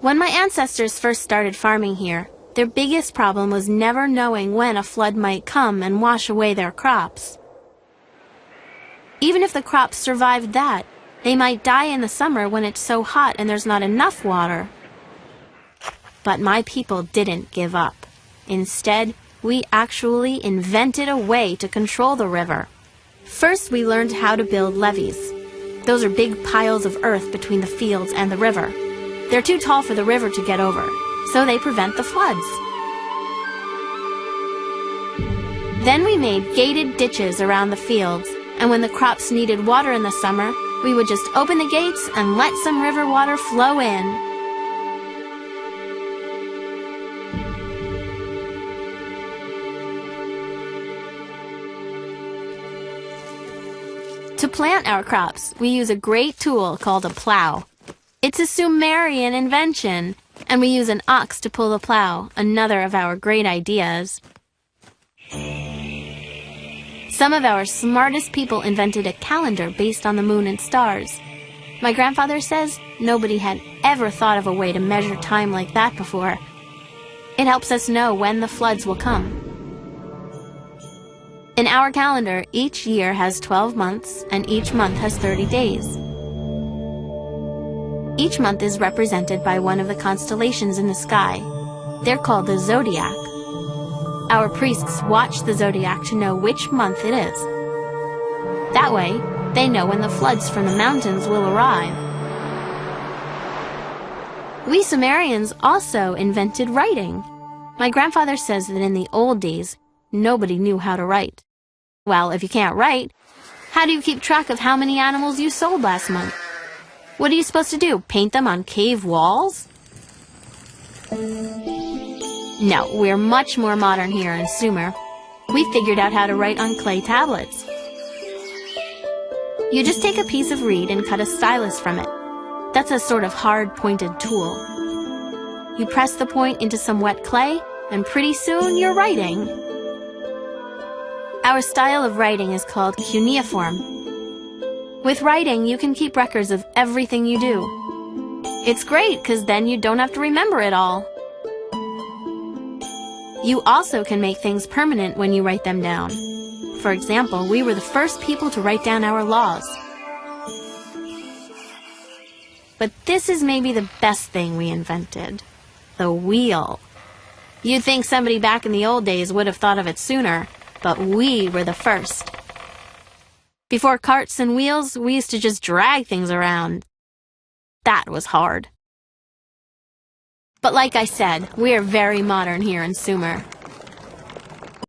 When my ancestors first started farming here, their biggest problem was never knowing when a flood might come and wash away their crops. Even if the crops survived that, they might die in the summer when it's so hot and there's not enough water. But my people didn't give up. Instead, we actually invented a way to control the river. First, we learned how to build levees. Those are big piles of earth between the fields and the river. They're too tall for the river to get over, so they prevent the floods. Then we made gated ditches around the fields, and when the crops needed water in the summer, we would just open the gates and let some river water flow in. To plant our crops, we use a great tool called a plow. It's a Sumerian invention, and we use an ox to pull the plow, another of our great ideas. Some of our smartest people invented a calendar based on the moon and stars. My grandfather says nobody had ever thought of a way to measure time like that before. It helps us know when the floods will come. In our calendar, each year has 12 months, and each month has 30 days. Each month is represented by one of the constellations in the sky. They're called the zodiac. Our priests watch the zodiac to know which month it is. That way, they know when the floods from the mountains will arrive. We Sumerians also invented writing. My grandfather says that in the old days, nobody knew how to write. Well, if you can't write, how do you keep track of how many animals you sold last month? What are you supposed to do, paint them on cave walls? No, we're much more modern here in Sumer. We figured out how to write on clay tablets. You just take a piece of reed and cut a stylus from it. That's a sort of hard, pointed tool. You press the point into some wet clay, and pretty soon you're writing. Our style of writing is called cuneiform. With writing, you can keep records of everything you do. It's great, because then you don't have to remember it all. You also can make things permanent when you write them down. For example, we were the first people to write down our laws. But this is maybe the best thing we invented. The wheel. You'd think somebody back in the old days would have thought of it sooner, but we were the first. Before carts and wheels, we used to just drag things around. That was hard. But like I said, we are very modern here in Sumer.